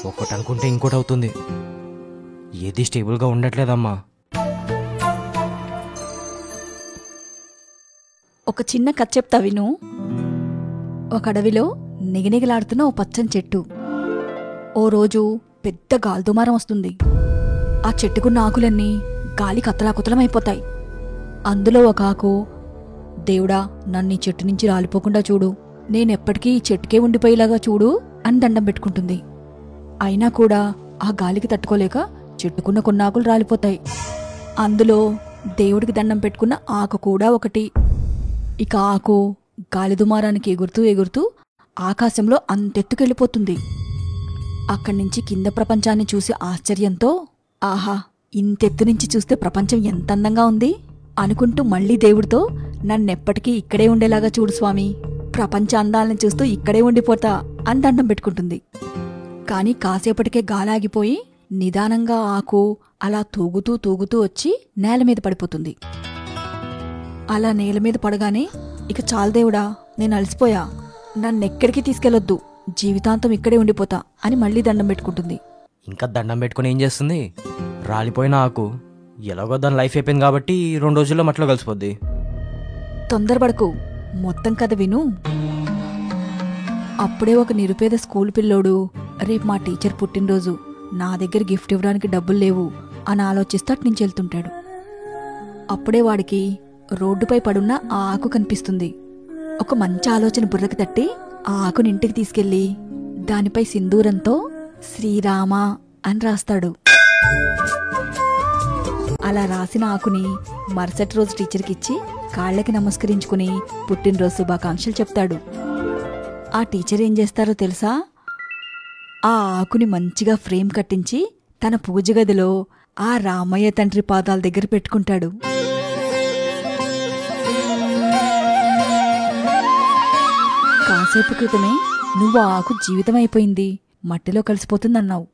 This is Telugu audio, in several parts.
ఒకటి అనుకుంటే ఇంకోటి అవుతుంది. ఏది స్టేబుల్గా ఉండట్లేదమ్మా. ఒక చిన్న కథ చెప్తా విను. ఒక అడవిలో నిగనిగలాడుతున్న ఓ పచ్చని చెట్టు. ఓ రోజు పెద్ద గాలిదుమారం వస్తుంది. ఆ చెట్టుకున్న ఆకులన్నీ గాలి కత్తలాకుతలమైపోతాయి. అందులో ఒక ఆకు, దేవుడా నన్ను ఈ చెట్టు నుంచి రాలిపోకుండా చూడు, నేనెప్పటికీ ఈ చెట్టుకే ఉండిపోయేలాగా చూడు అని దండం పెట్టుకుంటుంది. అయినా కూడా ఆ గాలికి తట్టుకోలేక చెట్టుకున్న కొన్ని ఆకులు రాలిపోతాయి. అందులో దేవుడికి దండం పెట్టుకున్న ఆకు కూడా ఒకటి. ఇక ఆకు గాలిదుమారానికి ఎగురుతూ ఎగురుతూ ఆకాశంలో అంతెత్తుకెళ్ళిపోతుంది. అక్కడి నుంచి కింద ప్రపంచాన్ని చూసి ఆశ్చర్యంతో, ఆహా ఇంతెత్తు నుంచి చూస్తే ప్రపంచం ఎంత అందంగా ఉంది అనుకుంటూ మళ్లీ దేవుడితో, నన్నెప్పటికీ ఇక్కడే ఉండేలాగా చూడు స్వామి, ప్రపంచ అందాలను చూస్తూ ఇక్కడే ఉండిపోతా అని దండం పెట్టుకుంటుంది. కాని కాసేపటికే గాలాగిపోయి నిదానంగా ఆకు అలా తూగుతూ తూగుతూ వచ్చి నేల మీద పడిపోతుంది. అలా నేల మీద పడగానే, ఇక చాలు దేవుడా నేను అలసిపోయా, నన్నెక్కడికి తీసుకెళ్లొద్దు, జీవితాంతం ఇక్కడే ఉండిపోతా అని మళ్లీ దండం పెట్టుకుంటుంది. ఇంకా దండం పెట్టుకుని ఏం చేస్తుంది? రాలిపోయిన ఆకు ఎలాగో దాని లైఫ్ అయిపోయింది కాబట్టి 2 రోజుల్లో మట్లో కలిసిపోద్ది. తొందరపడకు, మొత్తం కథ విను. అప్పుడే ఒక నిరుపేద స్కూల్ పిల్లోడు, రేపు మా టీచర్ పుట్టినరోజు, నా దగ్గర గిఫ్ట్ ఇవ్వడానికి డబ్బులు లేవు అని ఆలోచిస్తూ అట్నుంచి వెళ్తుంటాడు. అప్పుడే వాడికి రోడ్డుపై పడున్న ఆ ఆకు కనిపిస్తుంది. ఒక మంచి ఆలోచన బుర్రకు తట్టి ఆ ఆకుని ఇంటికి తీసుకెళ్లి దానిపై సింధూరంతో శ్రీరామ అని రాస్తాడు. అలా రాసిన ఆకుని మరుసటి రోజు టీచర్కిచ్చి కాళ్ళకి నమస్కరించుకుని పుట్టినరోజు శుభాకాంక్షలు చెప్తాడు. ఆ టీచర్ ఏం చేస్తారో తెలుసా? ఆ ఆకుని మంచిగా ఫ్రేమ్ కట్టించి తన పూజ గదిలో ఆ రామయ్య తండ్రి పాదాల దగ్గర పెట్టుకుంటాడు. కాసేపు క్రితమే నువ్వు ఆ ఆకు జీవితం అయిపోయింది, మట్టిలో కలిసిపోతుందన్నావు.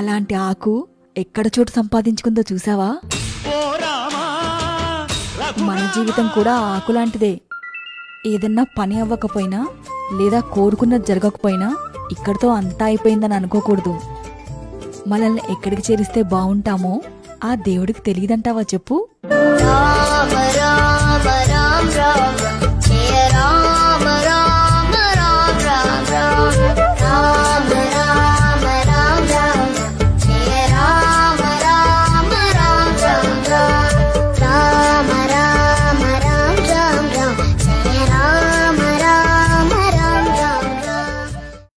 అలాంటి ఆకు ఎక్కడ చోటు సంపాదించుకుందో చూసావా? మన జీవితం కూడా ఆకులాంటిదే. ఏదన్నా పని అవ్వకపోయినా లేదా కోరుకున్నది జరగకపోయినా ఇక్కడితో అంతా అయిపోయిందని అనుకోకూడదు. మనల్ని ఎక్కడికి చేరిస్తే బావుంటామో ఆ దేవుడికి తెలియదంటావా చెప్పు? రామ రామ రామ రామ జయ రామ.